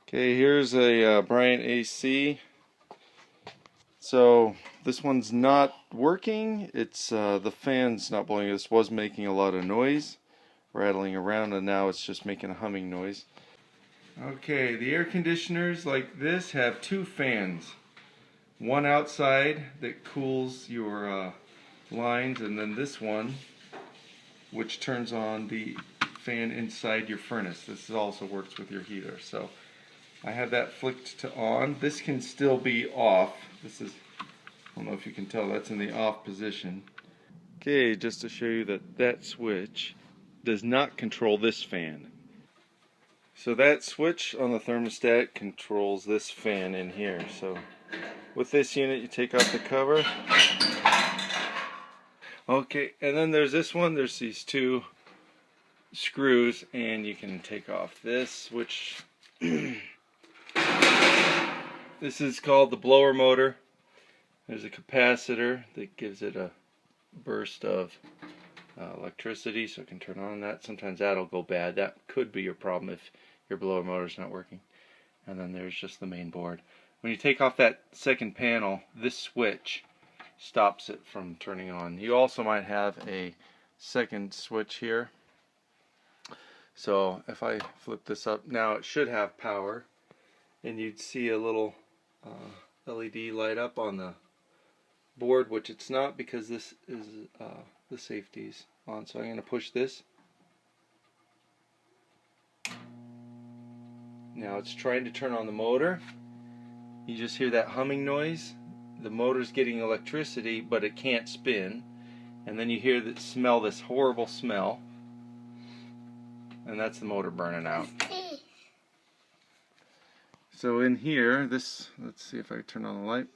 Okay, here's a Bryant AC. So this one's not working. It's the fan's not blowing. This was making a lot of noise, rattling around, and now it's just making a humming noise. Okay, the air conditioners like this have two fans. One outside that cools your lines, and then this one which turns on the fan inside your furnace. This also works with your heater. So I have that flicked to on. This can still be off. This is, I don't know if you can tell, that's in the off position. Okay, just to show you that that switch does not control this fan. So that switch on the thermostat controls this fan in here. So with this unit, you take off the cover. Okay, and then there's this one. There's these two screws, and you can take off this, which this is called the blower motor. There's a capacitor that gives it a burst of electricity, so it can turn on that. Sometimes that'll go bad. That could be your problem if your blower motor's not working. And then there's just the main board. When you take off that second panel, this switch stops it from turning on. You also might have a second switch here. So if I flip this up now, it should have power, and you'd see a little LED light up on the board, which it's not because this is the safety's on. So I'm going to push this. Now it's trying to turn on the motor. You just hear that humming noise. The motor's getting electricity, but it can't spin. And then you hear that smell, this horrible smell. And that's the motor burning out. So in here, this, let's see if I turn on the light.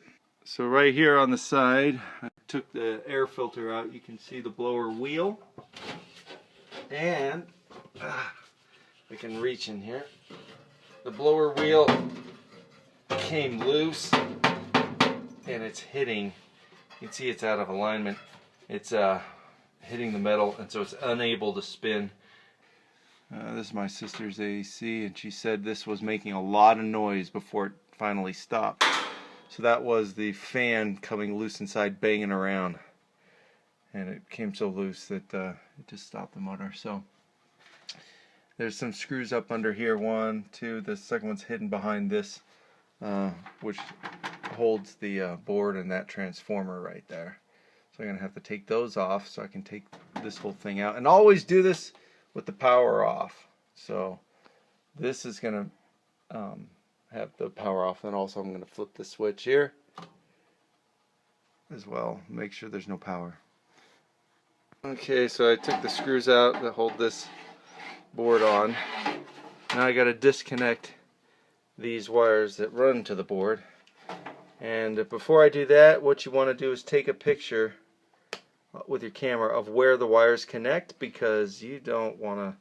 So right here on the side, I took the air filter out. You can see the blower wheel. And I can reach in here. The blower wheel came loose, and it's hitting. You can see it's out of alignment. It's hitting the metal, and so it's unable to spin. This is my sister's AC, and she said this was making a lot of noise before it finally stopped. So that was the fan coming loose inside, banging around, and it came so loose that it just stopped the motor. So there's some screws up under here. One, two. The second one's hidden behind this, which holds the board and that transformer right there. So I'm going to have to take those off so I can take this whole thing out. And always do this with the power off. So this is going to have the power off, and also I'm going to flip the switch here as well. Make sure there's no power. Okay, so I took the screws out that hold this board on. Now I got to disconnect these wires that run to the board. And before I do that, what you want to do is take a picture with your camera of where the wires connect, because you don't want to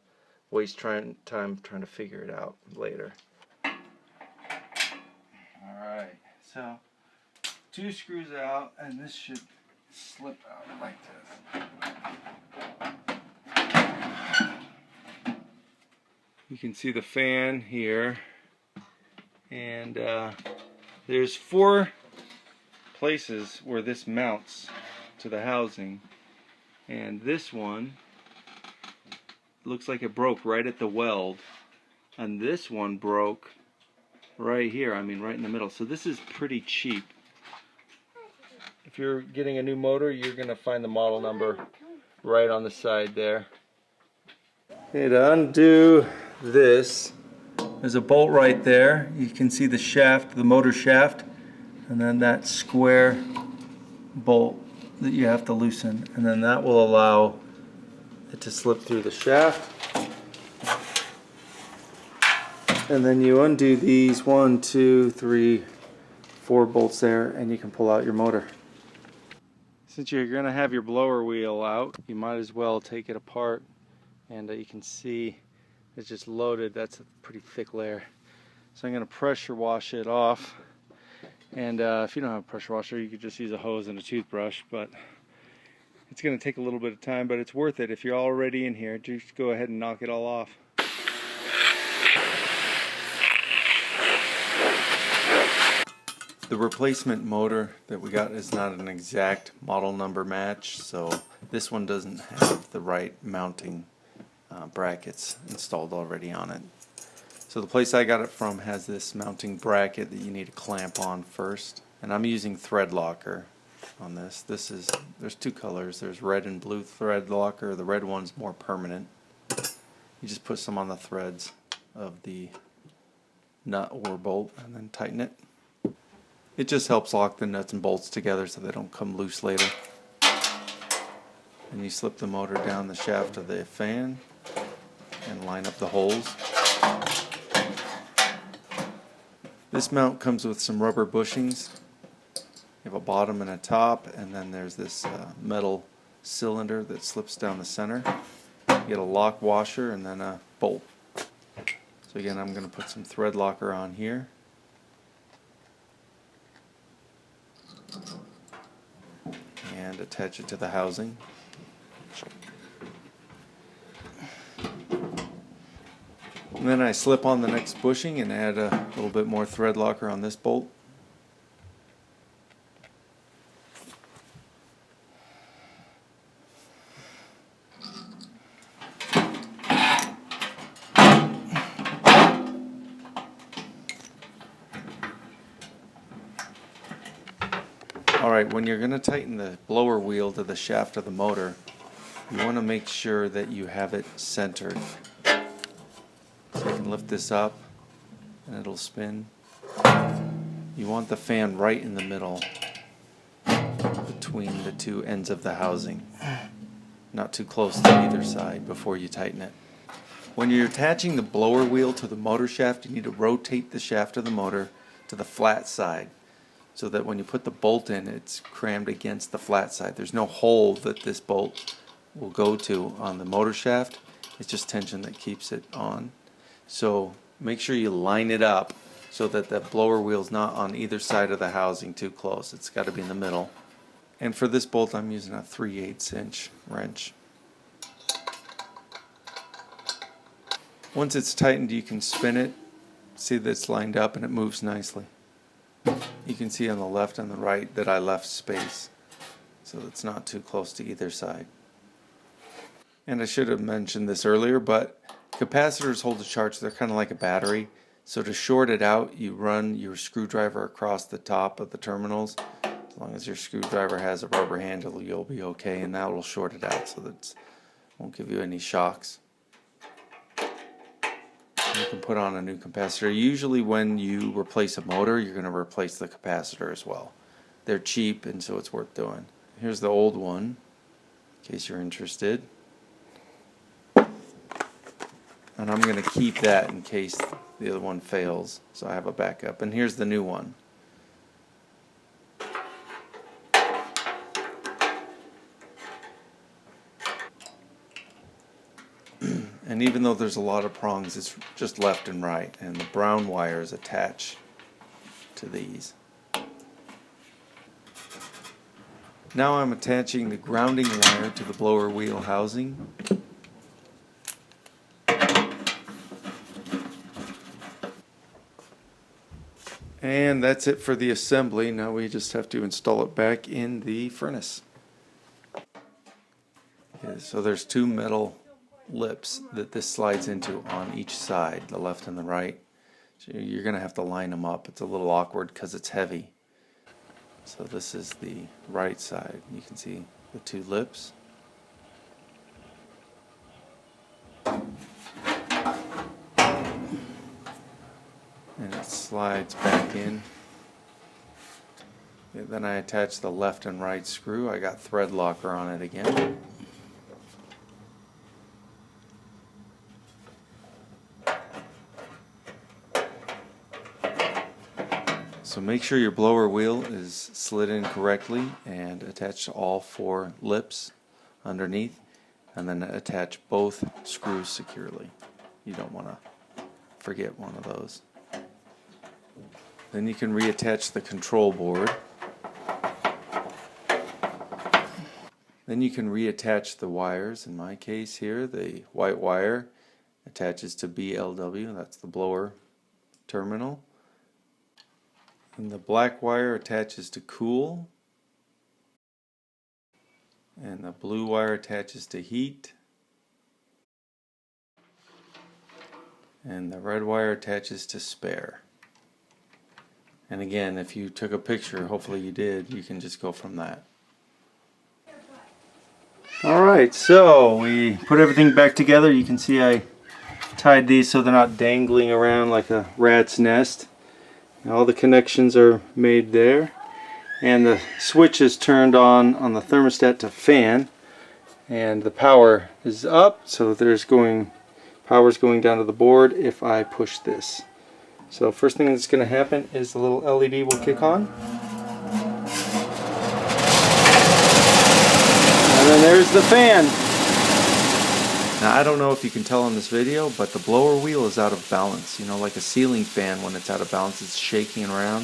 waste time trying to figure it out later. Alright, so two screws out, and this should slip out like this. You can see the fan here, and there's 4 places where this mounts to the housing, and this one looks like it broke right at the weld, and this one broke right here, I mean right in the middle. So this is pretty cheap. If you're getting a new motor, you're going to find the model number right on the side there. Okay, to undo this, there's a bolt right there. You can see the shaft, the motor shaft, and then that square bolt that you have to loosen, and then that will allow it to slip through the shaft. And then you undo these 1, 2, 3, 4 bolts there, and you can pull out your motor. Since you're going to have your blower wheel out, you might as well take it apart, and you can see it's just loaded. That's a pretty thick layer. So I'm going to pressure wash it off. And if you don't have a pressure washer, you could just use a hose and a toothbrush, but it's going to take a little bit of time, but it's worth it. If you're already in here, just go ahead and knock it all off. The replacement motor that we got is not an exact model number match, so this one doesn't have the right mounting brackets installed already on it. So the place I got it from has this mounting bracket that you need to clamp on first, and I'm using thread locker on this. There's two colors. There's red and blue thread locker. The red one's more permanent. You just put some on the threads of the nut or bolt and then tighten it. It just helps lock the nuts and bolts together so they don't come loose later. And you slip the motor down the shaft of the fan and line up the holes. This mount comes with some rubber bushings. You have a bottom and a top, and then there's this metal cylinder that slips down the center. You get a lock washer and then a bolt. So again, I'm going to put some thread locker on here. And attach it to the housing. And then I slip on the next bushing and add a little bit more thread locker on this bolt. Alright, when you're going to tighten the blower wheel to the shaft of the motor, you want to make sure that you have it centered. So you can lift this up and it'll spin. You want the fan right in the middle between the two ends of the housing, not too close to either side before you tighten it. When you're attaching the blower wheel to the motor shaft, you need to rotate the shaft of the motor to the flat side, so that when you put the bolt in, it's crammed against the flat side. There's no hole that this bolt will go to on the motor shaft. It's just tension that keeps it on. So make sure you line it up so that the blower wheel's not on either side of the housing too close. It's got to be in the middle. And for this bolt, I'm using a 3/8 inch wrench. Once it's tightened, you can spin it. See that it's lined up and it moves nicely. You can see on the left and the right that I left space, so it's not too close to either side. And I should have mentioned this earlier, but capacitors hold a charge. They're kind of like a battery. So to short it out, you run your screwdriver across the top of the terminals. As long as your screwdriver has a rubber handle, you'll be okay, and that will short it out so that it won't give you any shocks. You can put on a new capacitor. Usually when you replace a motor, you're going to replace the capacitor as well. They're cheap, and so it's worth doing. Here's the old one, in case you're interested. And I'm going to keep that in case the other one fails, so I have a backup. And here's the new one. And even though there's a lot of prongs, it's just left and right, and the brown wires attach to these. Now I'm attaching the grounding wire to the blower wheel housing. And that's it for the assembly. Now we just have to install it back in the furnace. Okay, so there's two metal lips that this slides into on each side, the left and the right. So you're going to have to line them up. It's a little awkward because it's heavy. So this is the right side. You can see the two lips. And it slides back in. And then I attach the left and right screw. I got thread locker on it again. So make sure your blower wheel is slid in correctly and attached to all four lips underneath, and then attach both screws securely. You don't want to forget one of those. Then you can reattach the control board. Then you can reattach the wires. In my case here, the white wire attaches to BLW, that's the blower terminal. And the black wire attaches to cool. And the blue wire attaches to heat. And the red wire attaches to spare. And again, if you took a picture, hopefully you did, you can just go from that. Alright, so we put everything back together. You can see I tied these so they're not dangling around like a rat's nest. All the connections are made there. And the switch is turned on the thermostat to fan. And the power is up, so power's going down to the board if I push this. So first thing that's going to happen is the little LED will kick on. And then there's the fan. Now I don't know if you can tell in this video, but the blower wheel is out of balance. You know, like a ceiling fan, when it's out of balance, it's shaking around.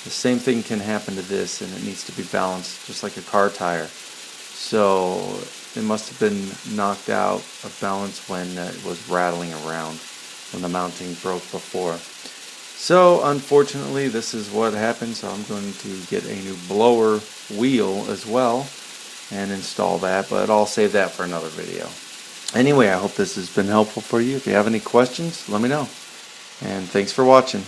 The same thing can happen to this, and it needs to be balanced just like a car tire. So it must have been knocked out of balance when it was rattling around, when the mounting broke before. So unfortunately this is what happened, so I'm going to get a new blower wheel as well and install that, but I'll save that for another video. Anyway, I hope this has been helpful for you. If you have any questions, let me know. And thanks for watching.